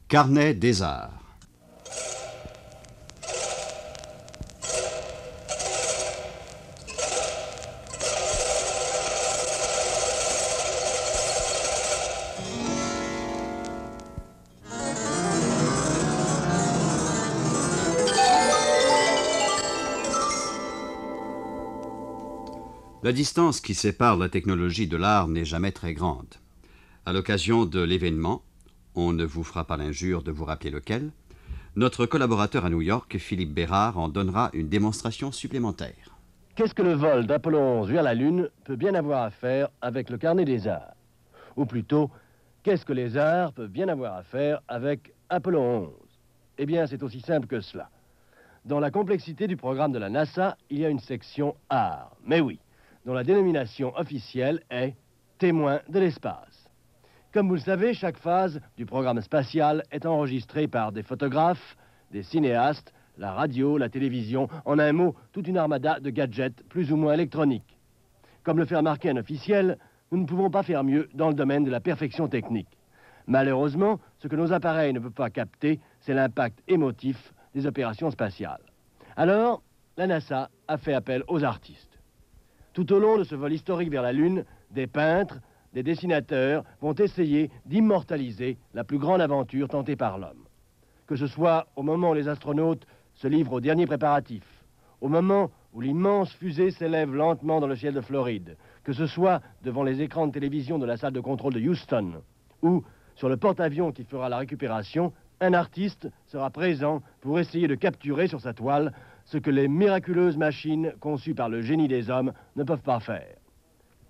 Carnet des arts. La distance qui sépare la technologie de l'art n'est jamais très grande. À l'occasion de l'événement, on ne vous fera pas l'injure de vous rappeler lequel, notre collaborateur à New York, Philippe Bérard, en donnera une démonstration supplémentaire. Qu'est-ce que le vol d'Apollo 11 vers la Lune peut bien avoir à faire avec le carnet des arts? Ou plutôt, qu'est-ce que les arts peuvent bien avoir à faire avec Apollo 11? Eh bien, c'est aussi simple que cela. Dans la complexité du programme de la NASA, il y a une section art. Mais oui, dont la dénomination officielle est témoin de l'espace. Comme vous le savez, chaque phase du programme spatial est enregistrée par des photographes, des cinéastes, la radio, la télévision, en un mot, toute une armada de gadgets plus ou moins électroniques. Comme le fait remarquer un officiel, nous ne pouvons pas faire mieux dans le domaine de la perfection technique. Malheureusement, ce que nos appareils ne peuvent pas capter, c'est l'impact émotif des opérations spatiales. Alors, la NASA a fait appel aux artistes. Tout au long de ce vol historique vers la Lune, des peintres, des dessinateurs vont essayer d'immortaliser la plus grande aventure tentée par l'homme. Que ce soit au moment où les astronautes se livrent aux derniers préparatifs, au moment où l'immense fusée s'élève lentement dans le ciel de Floride, que ce soit devant les écrans de télévision de la salle de contrôle de Houston, ou sur le porte-avions qui fera la récupération, un artiste sera présent pour essayer de capturer sur sa toile ce que les miraculeuses machines conçues par le génie des hommes ne peuvent pas faire.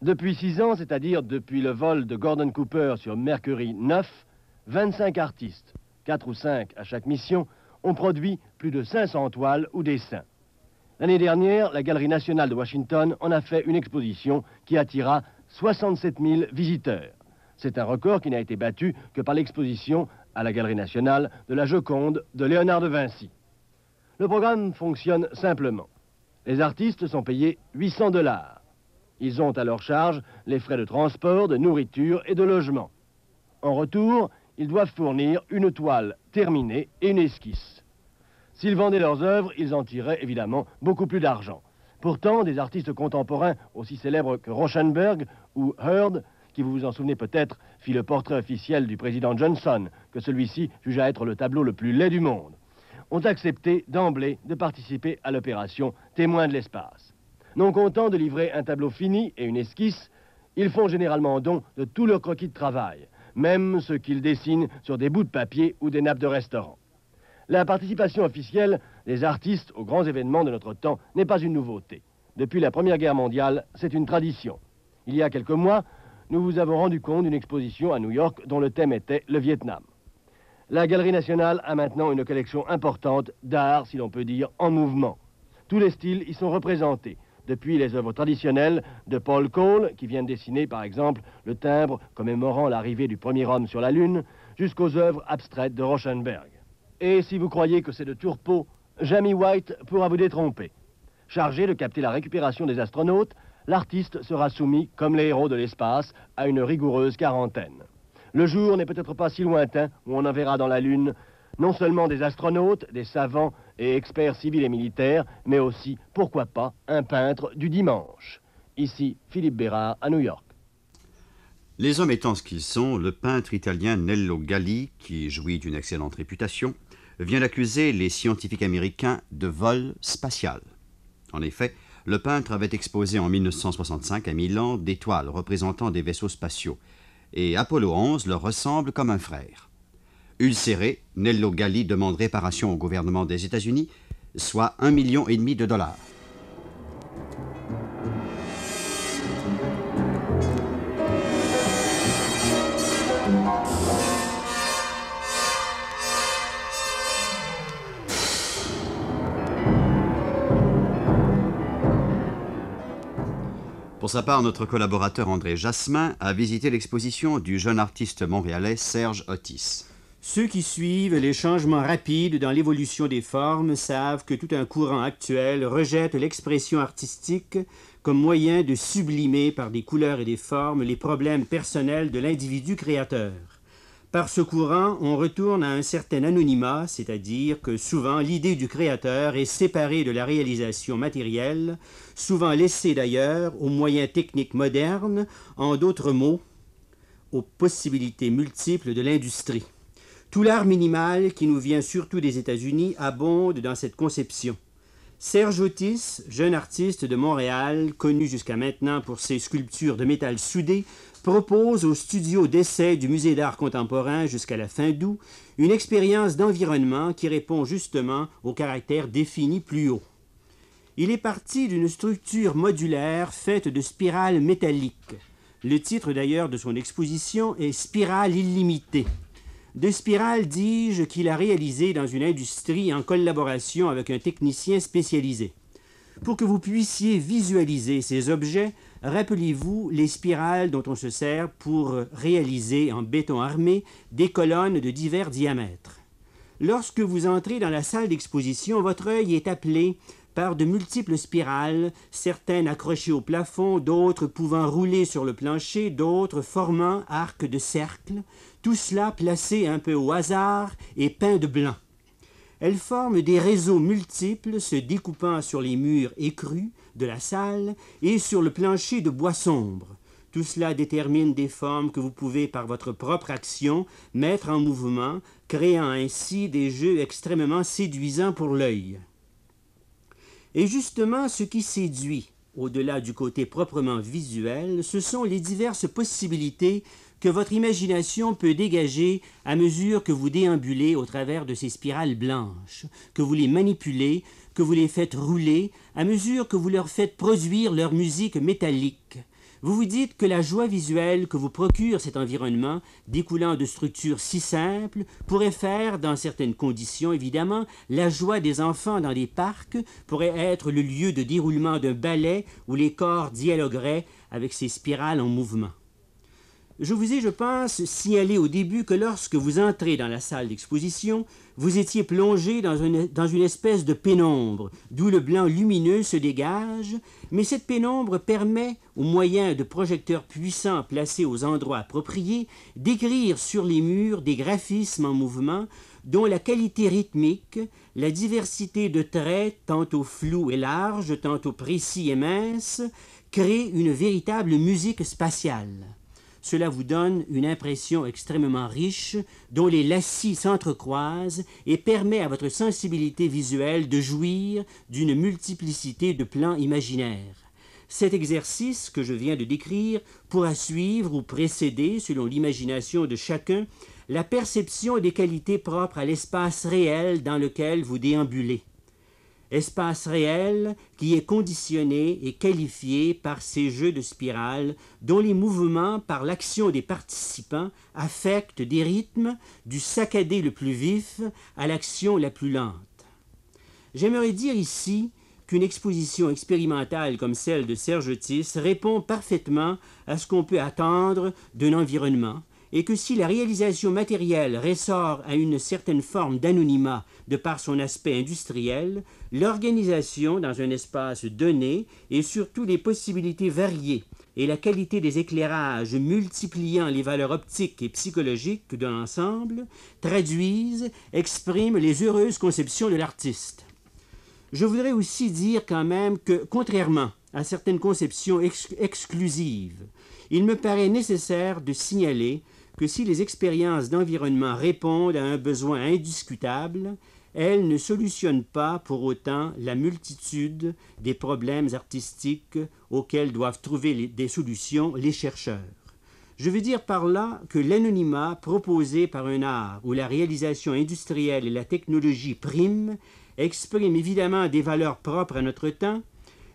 Depuis 6 ans, c'est-à-dire depuis le vol de Gordon Cooper sur Mercury 9, 25 artistes, 4 ou 5 à chaque mission, ont produit plus de 500 toiles ou dessins. L'année dernière, la Galerie nationale de Washington en a fait une exposition qui attira 67 000 visiteurs. C'est un record qui n'a été battu que par l'exposition à la Galerie nationale de la Joconde de Léonard de Vinci. Le programme fonctionne simplement. Les artistes sont payés 800 $. Ils ont à leur charge les frais de transport, de nourriture et de logement. En retour, ils doivent fournir une toile terminée et une esquisse. S'ils vendaient leurs œuvres, ils en tireraient évidemment beaucoup plus d'argent. Pourtant, des artistes contemporains aussi célèbres que Rauschenberg ou Heard, qui vous vous en souvenez peut-être, fit le portrait officiel du président Johnson, que celui-ci jugea être le tableau le plus laid du monde, ont accepté d'emblée de participer à l'opération Témoin de l'espace. Non contents de livrer un tableau fini et une esquisse, ils font généralement don de tous leurs croquis de travail, même ceux qu'ils dessinent sur des bouts de papier ou des nappes de restaurant. La participation officielle des artistes aux grands événements de notre temps n'est pas une nouveauté. Depuis la Première Guerre mondiale, c'est une tradition. Il y a quelques mois, nous vous avons rendu compte d'une exposition à New York dont le thème était le Vietnam. La Galerie nationale a maintenant une collection importante d'art, si l'on peut dire, en mouvement. Tous les styles y sont représentés, depuis les œuvres traditionnelles de Paul Cole, qui vient de dessiner, par exemple, le timbre commémorant l'arrivée du premier homme sur la Lune, jusqu'aux œuvres abstraites de Rauschenberg. Et si vous croyez que c'est de tourpeau, Jamie White pourra vous détromper. Chargé de capter la récupération des astronautes, l'artiste sera soumis, comme les héros de l'espace, à une rigoureuse quarantaine. Le jour n'est peut-être pas si lointain où on en verra dans la Lune non seulement des astronautes, des savants et experts civils et militaires, mais aussi, pourquoi pas, un peintre du dimanche. Ici, Philippe Bérard à New York. Les hommes étant ce qu'ils sont, le peintre italien Nello Galli, qui jouit d'une excellente réputation, vient d'accuser les scientifiques américains de vol spatial. En effet, le peintre avait exposé en 1965 à Milan des toiles représentant des vaisseaux spatiaux, et Apollo 11 leur ressemble comme un frère. Ulcéré, Nello Galli demande réparation au gouvernement des États-Unis, soit $1,5 million. Pour sa part, notre collaborateur André Jasmin a visité l'exposition du jeune artiste montréalais Serge Otis. Ceux qui suivent les changements rapides dans l'évolution des formes savent que tout un courant actuel rejette l'expression artistique comme moyen de sublimer par des couleurs et des formes les problèmes personnels de l'individu créateur. Par ce courant, on retourne à un certain anonymat, c'est-à-dire que souvent l'idée du créateur est séparée de la réalisation matérielle, souvent laissée d'ailleurs aux moyens techniques modernes, en d'autres mots, aux possibilités multiples de l'industrie. Tout l'art minimal, qui nous vient surtout des États-Unis, abonde dans cette conception. Serge Otis, jeune artiste de Montréal, connu jusqu'à maintenant pour ses sculptures de métal soudé, propose au studio d'essai du Musée d'art contemporain jusqu'à la fin d'août une expérience d'environnement qui répond justement au caractère défini plus haut. Il est parti d'une structure modulaire faite de spirales métalliques. Le titre d'ailleurs de son exposition est « Spirale illimitée ». De spirales, dis-je, qu'il a réalisées dans une industrie en collaboration avec un technicien spécialisé. Pour que vous puissiez visualiser ces objets, rappelez-vous les spirales dont on se sert pour réaliser en béton armé des colonnes de divers diamètres. Lorsque vous entrez dans la salle d'exposition, votre œil est appelé par de multiples spirales, certaines accrochées au plafond, d'autres pouvant rouler sur le plancher, d'autres formant arcs de cercle, tout cela placé un peu au hasard et peint de blanc. Elles forment des réseaux multiples se découpant sur les murs écrus de la salle et sur le plancher de bois sombre. Tout cela détermine des formes que vous pouvez, par votre propre action, mettre en mouvement, créant ainsi des jeux extrêmement séduisants pour l'œil. Et justement, ce qui séduit, au-delà du côté proprement visuel, ce sont les diverses possibilités que votre imagination peut dégager à mesure que vous déambulez au travers de ces spirales blanches, que vous les manipulez, que vous les faites rouler, à mesure que vous leur faites produire leur musique métallique. Vous vous dites que la joie visuelle que vous procure cet environnement, découlant de structures si simples, pourrait faire, dans certaines conditions évidemment, la joie des enfants dans les parcs, pourrait être le lieu de déroulement d'un ballet où les corps dialogueraient avec ces spirales en mouvement. Je vous ai, je pense, signalé au début que lorsque vous entrez dans la salle d'exposition, vous étiez plongé dans une espèce de pénombre, d'où le blanc lumineux se dégage, mais cette pénombre permet, au moyen de projecteurs puissants placés aux endroits appropriés, d'écrire sur les murs des graphismes en mouvement dont la qualité rythmique, la diversité de traits, tantôt flous et larges, tantôt précis et minces, créent une véritable musique spatiale. Cela vous donne une impression extrêmement riche dont les lacis s'entrecroisent et permet à votre sensibilité visuelle de jouir d'une multiplicité de plans imaginaires. Cet exercice que je viens de décrire pourra suivre ou précéder, selon l'imagination de chacun, la perception des qualités propres à l'espace réel dans lequel vous déambulez. Espace réel qui est conditionné et qualifié par ces jeux de spirales dont les mouvements, par l'action des participants, affectent des rythmes du saccadé le plus vif à l'action la plus lente. J'aimerais dire ici qu'une exposition expérimentale comme celle de Serge Otis répond parfaitement à ce qu'on peut attendre d'un environnement, et que si la réalisation matérielle ressort à une certaine forme d'anonymat de par son aspect industriel, l'organisation dans un espace donné et surtout les possibilités variées et la qualité des éclairages multipliant les valeurs optiques et psychologiques de l'ensemble traduisent, expriment les heureuses conceptions de l'artiste. Je voudrais aussi dire quand même que, contrairement à certaines conceptions exclusives, il me paraît nécessaire de signaler que si les expériences d'environnement répondent à un besoin indiscutable, elles ne solutionnent pas pour autant la multitude des problèmes artistiques auxquels doivent trouver des solutions les chercheurs. Je veux dire par là que l'anonymat proposé par un art où la réalisation industrielle et la technologie priment exprime évidemment des valeurs propres à notre temps,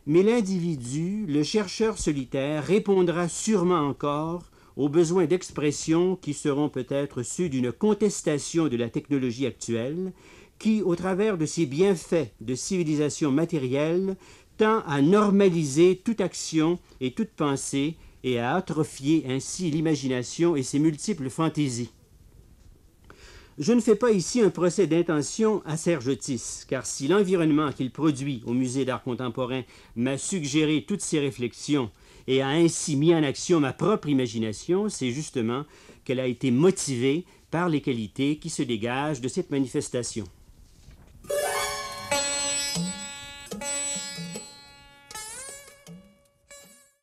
mais l'individu, le chercheur solitaire, répondra sûrement encore aux besoins d'expression qui seront peut-être ceux d'une contestation de la technologie actuelle, qui, au travers de ses bienfaits de civilisation matérielle, tend à normaliser toute action et toute pensée et à atrophier ainsi l'imagination et ses multiples fantaisies. Je ne fais pas ici un procès d'intention à Serge Otis, car si l'environnement qu'il produit au Musée d'art contemporain m'a suggéré toutes ces réflexions et a ainsi mis en action ma propre imagination, c'est justement qu'elle a été motivée par les qualités qui se dégagent de cette manifestation.